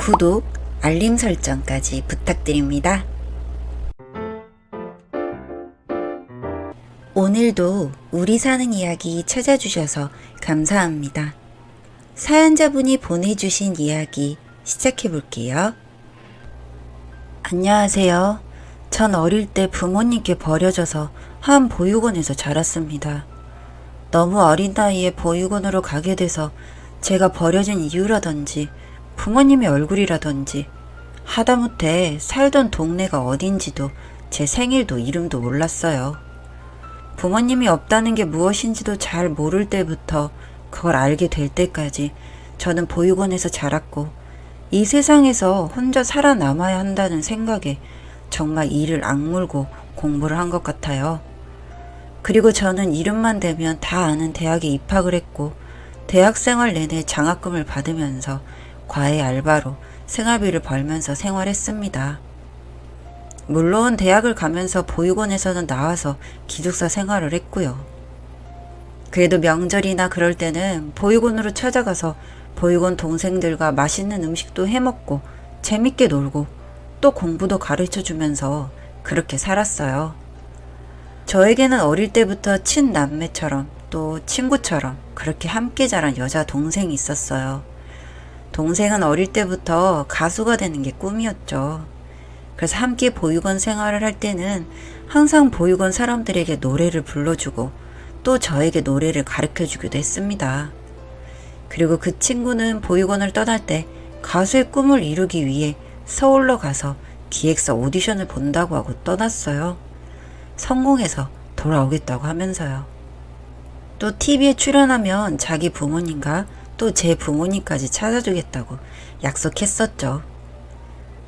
구독, 알림 설정까지 부탁드립니다. 오늘도 우리 사는 이야기 찾아주셔서 감사합니다. 사연자분이 보내주신 이야기 시작해볼게요. 안녕하세요. 전 어릴 때 부모님께 버려져서 한 보육원에서 자랐습니다. 너무 어린 나이에 보육원으로 가게 돼서 제가 버려진 이유라든지 부모님의 얼굴이라든지 하다못해 살던 동네가 어딘지도 제 생일도 이름도 몰랐어요. 부모님이 없다는 게 무엇인지도 잘 모를 때부터 그걸 알게 될 때까지 저는 보육원에서 자랐고 이 세상에서 혼자 살아남아야 한다는 생각에 정말 이를 악물고 공부를 한 것 같아요. 그리고 저는 이름만 대면 다 아는 대학에 입학을 했고 대학생활 내내 장학금을 받으면서 과외 알바로 생활비를 벌면서 생활했습니다. 물론 대학을 가면서 보육원에서는 나와서 기숙사 생활을 했고요. 그래도 명절이나 그럴 때는 보육원으로 찾아가서 보육원 동생들과 맛있는 음식도 해먹고 재밌게 놀고 또 공부도 가르쳐주면서 그렇게 살았어요. 저에게는 어릴 때부터 친남매처럼 또 친구처럼 그렇게 함께 자란 여자 동생이 있었어요. 동생은 어릴 때부터 가수가 되는 게 꿈이었죠. 그래서 함께 보육원 생활을 할 때는 항상 보육원 사람들에게 노래를 불러주고 또 저에게 노래를 가르쳐주기도 했습니다. 그리고 그 친구는 보육원을 떠날 때 가수의 꿈을 이루기 위해 서울로 가서 기획사 오디션을 본다고 하고 떠났어요. 성공해서 돌아오겠다고 하면서요. 또 TV에 출연하면 자기 부모님과 또 제 부모님까지 찾아주겠다고 약속했었죠.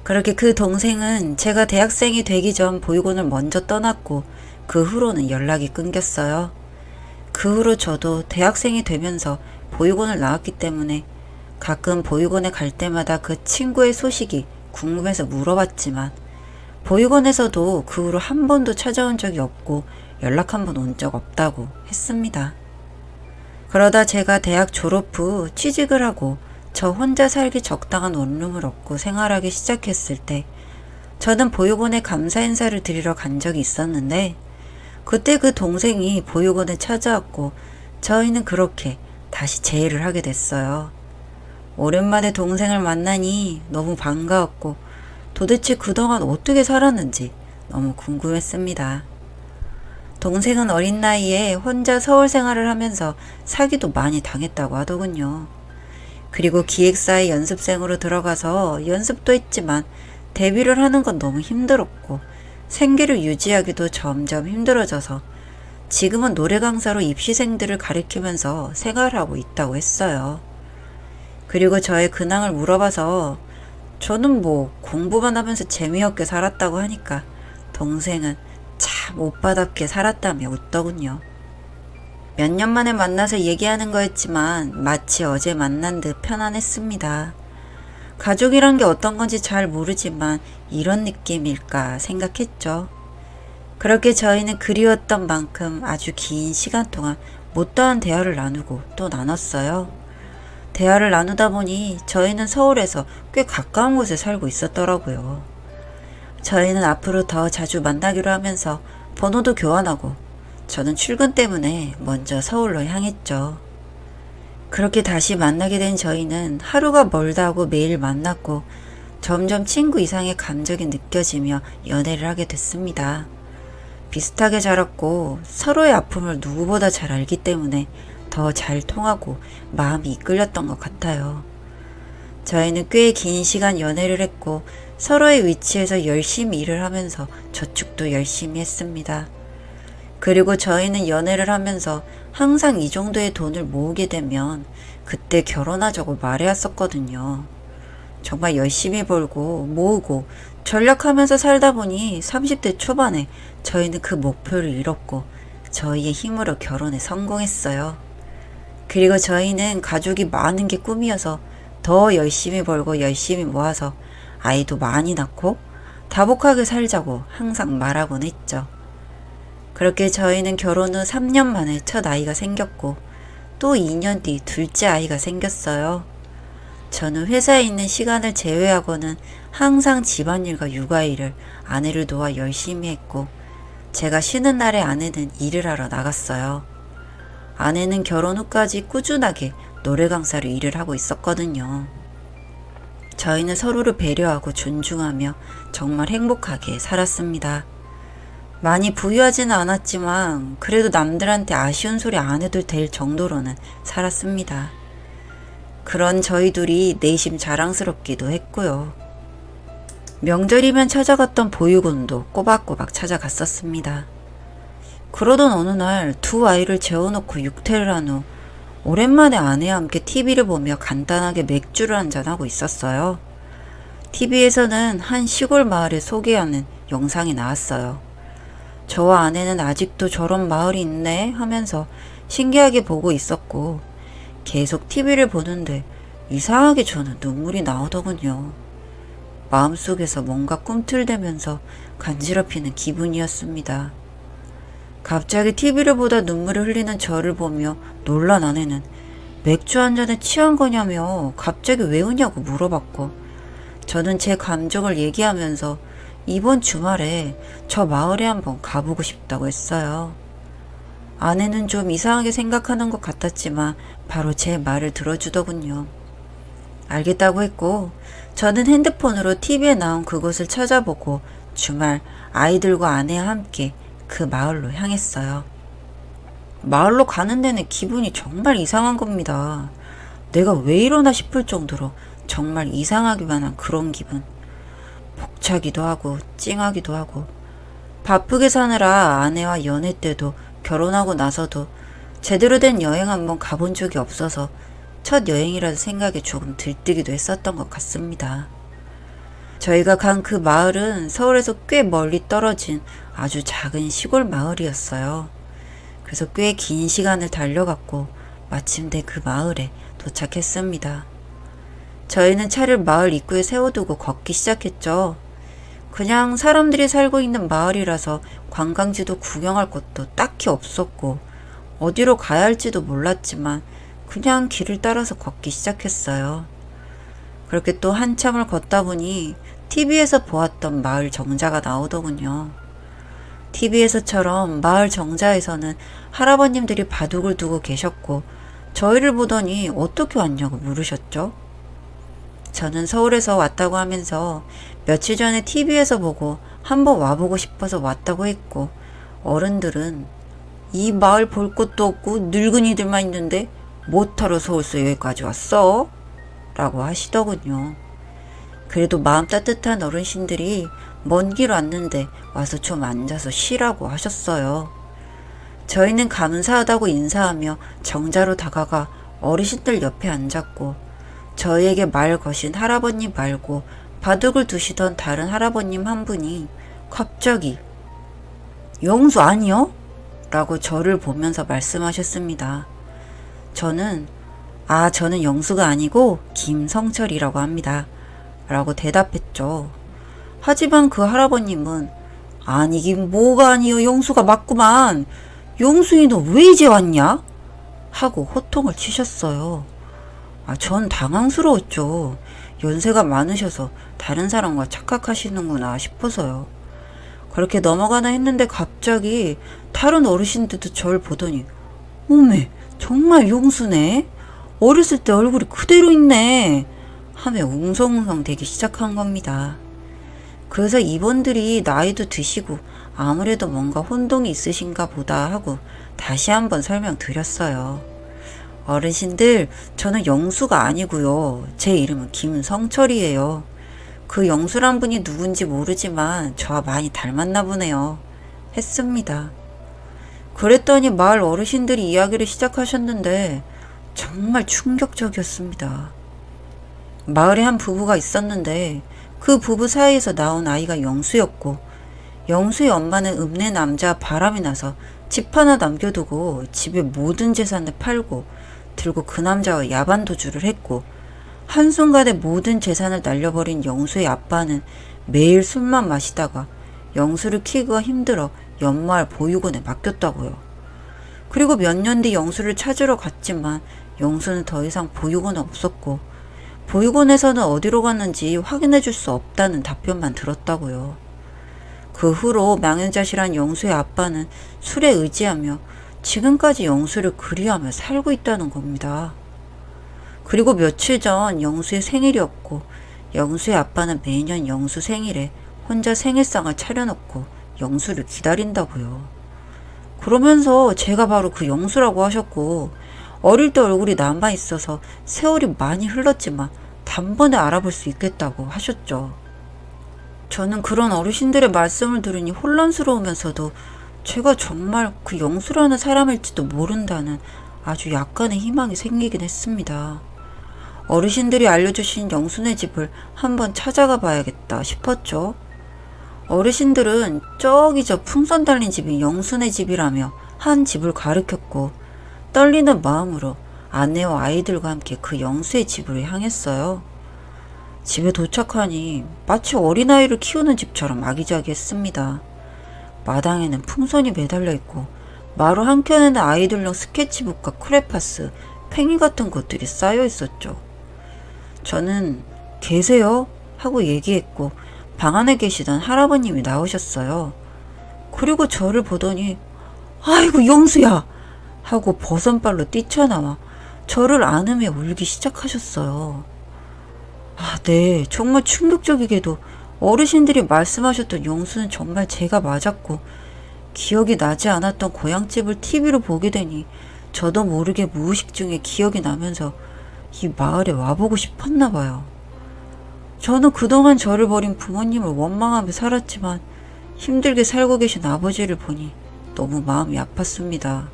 그렇게 그 동생은 제가 대학생이 되기 전 보육원을 먼저 떠났고 그 후로는 연락이 끊겼어요. 그 후로 저도 대학생이 되면서 보육원을 나왔기 때문에 가끔 보육원에 갈 때마다 그 친구의 소식이 궁금해서 물어봤지만 보육원에서도 그 후로 한 번도 찾아온 적이 없고 연락 한 번 온 적 없다고 했습니다. 그러다 제가 대학 졸업 후 취직을 하고 저 혼자 살기 적당한 원룸을 얻고 생활하기 시작했을 때 저는 보육원에 감사 인사를 드리러 간 적이 있었는데 그때 그 동생이 보육원에 찾아왔고 저희는 그렇게 다시 재회를 하게 됐어요. 오랜만에 동생을 만나니 너무 반가웠고 도대체 그동안 어떻게 살았는지 너무 궁금했습니다. 동생은 어린 나이에 혼자 서울 생활을 하면서 사기도 많이 당했다고 하더군요. 그리고 기획사에 연습생으로 들어가서 연습도 했지만 데뷔를 하는 건 너무 힘들었고 생계를 유지하기도 점점 힘들어져서 지금은 노래 강사로 입시생들을 가르치면서 생활하고 있다고 했어요. 그리고 저의 근황을 물어봐서 저는 공부만 하면서 재미없게 살았다고 하니까 동생은 참 오빠답게 살았다며 웃더군요. 몇 년 만에 만나서 얘기하는 거였지만 마치 어제 만난 듯 편안했습니다. 가족이란 게 어떤 건지 잘 모르지만 이런 느낌일까 생각했죠. 그렇게 저희는 그리웠던 만큼 아주 긴 시간 동안 못다한 대화를 나누고 또 나눴어요. 대화를 나누다 보니 저희는 서울에서 꽤 가까운 곳에 살고 있었더라고요. 저희는 앞으로 더 자주 만나기로 하면서 번호도 교환하고 저는 출근 때문에 먼저 서울로 향했죠. 그렇게 다시 만나게 된 저희는 하루가 멀다 하고 매일 만났고 점점 친구 이상의 감정이 느껴지며 연애를 하게 됐습니다. 비슷하게 자랐고 서로의 아픔을 누구보다 잘 알기 때문에 더 잘 통하고 마음이 이끌렸던 것 같아요. 저희는 꽤 긴 시간 연애를 했고 서로의 위치에서 열심히 일을 하면서 저축도 열심히 했습니다. 그리고 저희는 연애를 하면서 항상 이 정도의 돈을 모으게 되면 그때 결혼하자고 말해왔었거든요. 정말 열심히 벌고 모으고 전략하면서 살다 보니 30대 초반에 저희는 그 목표를 이뤘고 저희의 힘으로 결혼에 성공했어요. 그리고 저희는 가족이 많은 게 꿈이어서 더 열심히 벌고 열심히 모아서 아이도 많이 낳고 다복하게 살자고 항상 말하곤 했죠. 그렇게 저희는 결혼 후 3년 만에 첫 아이가 생겼고 또 2년 뒤 둘째 아이가 생겼어요. 저는 회사에 있는 시간을 제외하고는 항상 집안일과 육아일을 아내를 도와 열심히 했고, 제가 쉬는 날에 아내는 일을 하러 나갔어요. 아내는 결혼 후까지 꾸준하게 노래 강사로 일을 하고 있었거든요. 저희는 서로를 배려하고 존중하며 정말 행복하게 살았습니다. 많이 부유하지는 않았지만 그래도 남들한테 아쉬운 소리 안 해도 될 정도로는 살았습니다. 그런 저희 둘이 내심 자랑스럽기도 했고요. 명절이면 찾아갔던 보육원도 꼬박꼬박 찾아갔었습니다. 그러던 어느 날 두 아이를 재워놓고 육퇴를 한 후 오랜만에 아내와 함께 TV를 보며 간단하게 맥주를 한잔하고 있었어요. TV에서는 한 시골 마을을 소개하는 영상이 나왔어요. 저와 아내는 아직도 저런 마을이 있네 하면서 신기하게 보고 있었고, 계속 TV를 보는데 이상하게 저는 눈물이 나오더군요. 마음속에서 뭔가 꿈틀대면서 간지럽히는 기분이었습니다. 갑자기 TV를 보다 눈물을 흘리는 저를 보며 놀란 아내는 맥주 한 잔에 취한 거냐며 갑자기 왜 우냐고 물어봤고, 저는 제 감정을 얘기하면서 이번 주말에 저 마을에 한번 가보고 싶다고 했어요. 아내는 좀 이상하게 생각하는 것 같았지만 바로 제 말을 들어주더군요. 알겠다고 했고, 저는 핸드폰으로 TV에 나온 그곳을 찾아보고 주말 아이들과 아내와 함께 그 마을로 향했어요. 마을로 가는 데는 기분이 정말 이상한 겁니다. 내가 왜 이러나 싶을 정도로 정말 이상하기만 한 그런 기분. 벅차기도 하고 찡하기도 하고, 바쁘게 사느라 아내와 연애 때도 결혼하고 나서도 제대로 된 여행 한번 가본 적이 없어서 첫 여행이라는 생각에 조금 들뜨기도 했었던 것 같습니다. 저희가 간 그 마을은 서울에서 꽤 멀리 떨어진 아주 작은 시골 마을이었어요. 그래서 꽤 긴 시간을 달려갔고 마침내 그 마을에 도착했습니다. 저희는 차를 마을 입구에 세워두고 걷기 시작했죠. 그냥 사람들이 살고 있는 마을이라서 관광지도 구경할 것도 딱히 없었고 어디로 가야 할지도 몰랐지만 그냥 길을 따라서 걷기 시작했어요. 그렇게 또 한참을 걷다 보니 TV에서 보았던 마을 정자가 나오더군요. TV에서처럼 마을 정자에서는 할아버님들이 바둑을 두고 계셨고, 저희를 보더니 어떻게 왔냐고 물으셨죠. 저는 서울에서 왔다고 하면서 며칠 전에 TV에서 보고 한번 와보고 싶어서 왔다고 했고, 어른들은 이 마을 볼 것도 없고 늙은이들만 있는데 뭐 타러 서울서 여기까지 왔어? 라고 하시더군요. 그래도 마음 따뜻한 어르신들이 먼 길 왔는데 와서 좀 앉아서 쉬라고 하셨어요. 저희는 감사하다고 인사하며 정자로 다가가 어르신들 옆에 앉았고, 저희에게 말 거신 할아버님 말고 바둑을 두시던 다른 할아버님 한 분이 갑자기 영수 아니요? 라고 저를 보면서 말씀하셨습니다. 저는 영수가 아니고 김성철이라고 합니다. 라고 대답했죠. 하지만 그 할아버님은 아니긴 뭐가 아니요, 영수가 맞구만. 영수이 너 왜 이제 왔냐? 하고 호통을 치셨어요. 전 당황스러웠죠. 연세가 많으셔서 다른 사람과 착각하시는구나 싶어서요. 그렇게 넘어가나 했는데 갑자기 다른 어르신들도 저를 보더니 어메, 정말 용수네. 어렸을 때 얼굴이 그대로 있네. 하며 웅성웅성 대기 시작한 겁니다. 그래서 이분들이 나이도 드시고 아무래도 뭔가 혼동이 있으신가 보다 하고 다시 한번 설명드렸어요. 어르신들, 저는 영수가 아니고요. 제 이름은 김성철이에요. 그 영수란 분이 누군지 모르지만 저와 많이 닮았나 보네요. 했습니다. 그랬더니 마을 어르신들이 이야기를 시작하셨는데 정말 충격적이었습니다. 마을에 한 부부가 있었는데 그 부부 사이에서 나온 아이가 영수였고, 영수의 엄마는 읍내 남자 바람이 나서 집 하나 남겨두고 집의 모든 재산을 팔고 들고 그 남자와 야반 도주를 했고, 한순간에 모든 재산을 날려버린 영수의 아빠는 매일 술만 마시다가 영수를 키우기가 힘들어 옆마을 보육원에 맡겼다고요. 그리고 몇 년 뒤 영수를 찾으러 갔지만 영수는 더 이상 보육원에 없었고, 보육원에서는 어디로 갔는지 확인해 줄 수 없다는 답변만 들었다고요. 그 후로 망연자실한 영수의 아빠는 술에 의지하며 지금까지 영수를 그리워하며 살고 있다는 겁니다. 그리고 며칠 전 영수의 생일이었고 영수의 아빠는 매년 영수 생일에 혼자 생일상을 차려놓고 영수를 기다린다고요. 그러면서 제가 바로 그 영수라고 하셨고 어릴 때 얼굴이 남아있어서 세월이 많이 흘렀지만 단번에 알아볼 수 있겠다고 하셨죠. 저는 그런 어르신들의 말씀을 들으니 혼란스러우면서도 제가 정말 그 영수라는 사람일지도 모른다는 아주 약간의 희망이 생기긴 했습니다. 어르신들이 알려주신 영수네 집을 한번 찾아가 봐야겠다 싶었죠. 어르신들은 저기 저 풍선 달린 집이 영수네 집이라며 한 집을 가리켰고 떨리는 마음으로 아내와 아이들과 함께 그 영수의 집으로 향했어요. 집에 도착하니 마치 어린아이를 키우는 집처럼 아기자기했습니다. 마당에는 풍선이 매달려 있고 마루 한켠에는 아이들용 스케치북과 크레파스, 팽이 같은 것들이 쌓여 있었죠. 저는 계세요? 하고 얘기했고 방 안에 계시던 할아버님이 나오셨어요. 그리고 저를 보더니 아이고 영수야! 하고 버선발로 뛰쳐나와 저를 안으며 울기 시작하셨어요. 네, 정말 충격적이게도 어르신들이 말씀하셨던 영수는 정말 제가 맞았고 기억이 나지 않았던 고향집을 TV로 보게 되니 저도 모르게 무의식 중에 기억이 나면서 이 마을에 와보고 싶었나 봐요. 저는 그동안 저를 버린 부모님을 원망하며 살았지만 힘들게 살고 계신 아버지를 보니 너무 마음이 아팠습니다.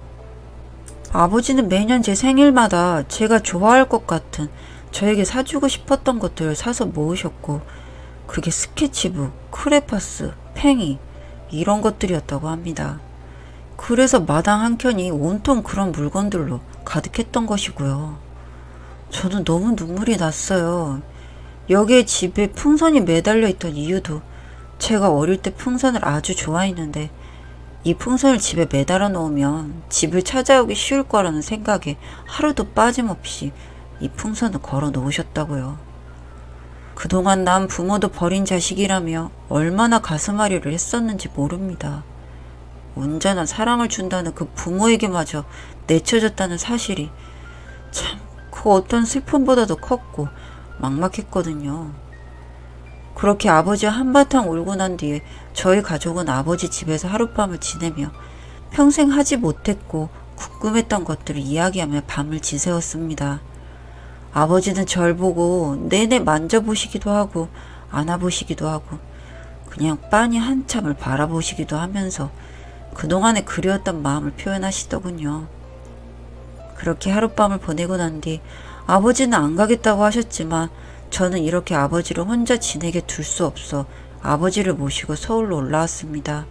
아버지는 매년 제 생일마다 제가 좋아할 것 같은 저에게 사주고 싶었던 것들을 사서 모으셨고 그게 스케치북, 크레파스, 팽이 이런 것들이었다고 합니다. 그래서 마당 한켠이 온통 그런 물건들로 가득했던 것이고요. 저는 너무 눈물이 났어요. 여기에 집에 풍선이 매달려 있던 이유도 제가 어릴 때 풍선을 아주 좋아했는데 이 풍선을 집에 매달아 놓으면 집을 찾아오기 쉬울 거라는 생각에 하루도 빠짐없이 이 풍선을 걸어 놓으셨다고요. 그동안 난 부모도 버린 자식이라며 얼마나 가슴앓이를 했었는지 모릅니다. 온전한 사랑을 준다는 그 부모에게마저 내쳐졌다는 사실이 참 그 어떤 슬픔보다도 컸고 막막했거든요. 그렇게 아버지와 한바탕 울고 난 뒤에 저희 가족은 아버지 집에서 하룻밤을 지내며 평생 하지 못했고 궁금했던 것들을 이야기하며 밤을 지새웠습니다. 아버지는 절 보고 내내 만져보시기도 하고 안아보시기도 하고 그냥 빤히 한참을 바라보시기도 하면서 그동안에 그리웠던 마음을 표현하시더군요. 그렇게 하룻밤을 보내고 난 뒤 아버지는 안 가겠다고 하셨지만 저는 이렇게 아버지를 혼자 지내게 둘 수 없어 아버지를 모시고 서울로 올라왔습니다.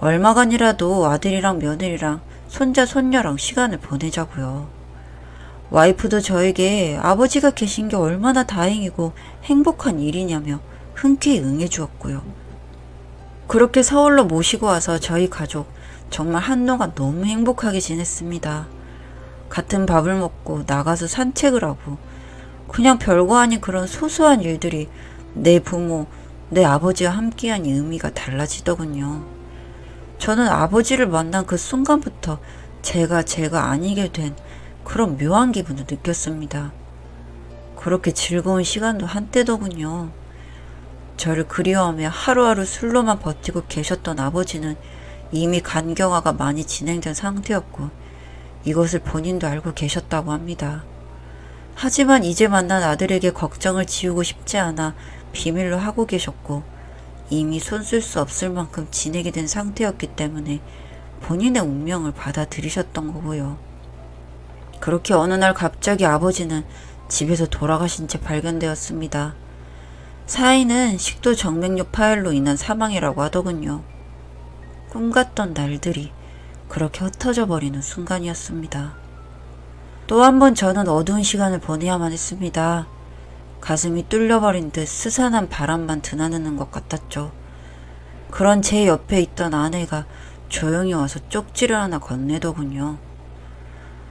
얼마간이라도 아들이랑 며느리랑 손자 손녀랑 시간을 보내자고요. 와이프도 저에게 아버지가 계신 게 얼마나 다행이고 행복한 일이냐며 흔쾌히 응해주었고요. 그렇게 서울로 모시고 와서 저희 가족 정말 한동안 너무 행복하게 지냈습니다. 같은 밥을 먹고 나가서 산책을 하고 그냥 별거 아닌 그런 소소한 일들이 내 부모, 내 아버지와 함께한 의미가 달라지더군요. 저는 아버지를 만난 그 순간부터 제가 아니게 된 그런 묘한 기분을 느꼈습니다. 그렇게 즐거운 시간도 한때더군요. 저를 그리워하며 하루하루 술로만 버티고 계셨던 아버지는 이미 간경화가 많이 진행된 상태였고 이것을 본인도 알고 계셨다고 합니다. 하지만 이제 만난 아들에게 걱정을 지우고 싶지 않아 비밀로 하고 계셨고 이미 손쓸 수 없을 만큼 진행이 된 상태였기 때문에 본인의 운명을 받아들이셨던 거고요. 그렇게 어느 날 갑자기 아버지는 집에서 돌아가신 채 발견되었습니다. 사인은 식도 정맥류 파열로 인한 사망이라고 하더군요. 꿈같던 날들이 그렇게 흩어져 버리는 순간이었습니다. 또 한 번 저는 어두운 시간을 보내야만 했습니다. 가슴이 뚫려버린 듯 스산한 바람만 드나드는 것 같았죠. 그런 제 옆에 있던 아내가 조용히 와서 쪽지를 하나 건네더군요.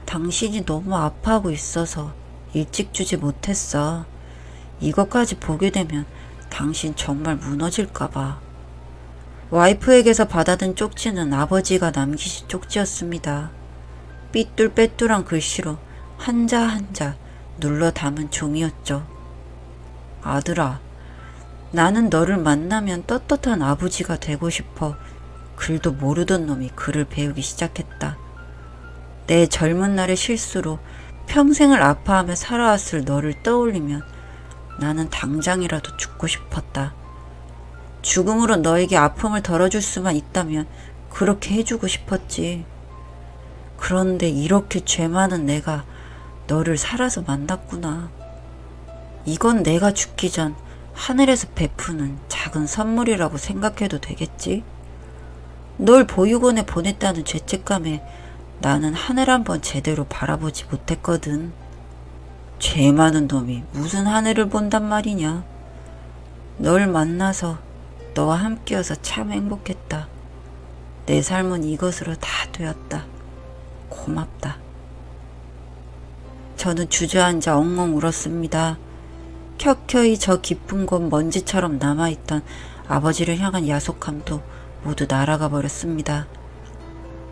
당신이 너무 아파하고 있어서 일찍 주지 못했어. 이것까지 보게 되면 당신 정말 무너질까봐. 와이프에게서 받아든 쪽지는 아버지가 남기신 쪽지였습니다. 삐뚤빼뚤한 글씨로 한자 한자 눌러 담은 종이었죠. 아들아, 나는 너를 만나면 떳떳한 아버지가 되고 싶어. 글도 모르던 놈이 글을 배우기 시작했다. 내 젊은 날의 실수로 평생을 아파하며 살아왔을 너를 떠올리면 나는 당장이라도 죽고 싶었다. 죽음으로 너에게 아픔을 덜어줄 수만 있다면 그렇게 해주고 싶었지. 그런데 이렇게 죄 많은 내가 너를 살아서 만났구나. 이건 내가 죽기 전 하늘에서 베푸는 작은 선물이라고 생각해도 되겠지? 널 보육원에 보냈다는 죄책감에 나는 하늘 한번 제대로 바라보지 못했거든. 죄 많은 놈이 무슨 하늘을 본단 말이냐. 널 만나서 너와 함께여서 참 행복했다. 내 삶은 이것으로 다 되었다. 고맙다. 저는 주저앉아 엉엉 울었습니다. 켜켜이 저 깊은 곳 먼지처럼 남아있던 아버지를 향한 야속함도 모두 날아가 버렸습니다.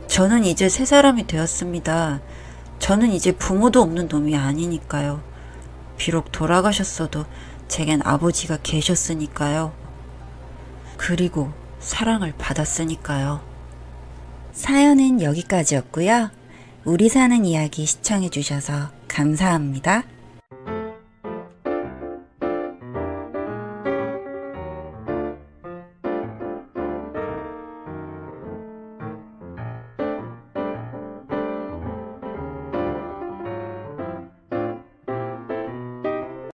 저는 이제 새 사람이 되었습니다. 저는 이제 부모도 없는 놈이 아니니까요. 비록 돌아가셨어도 제겐 아버지가 계셨으니까요. 그리고 사랑을 받았으니까요. 사연은 여기까지였고요. 우리 사는 이야기 시청해주셔서 감사합니다.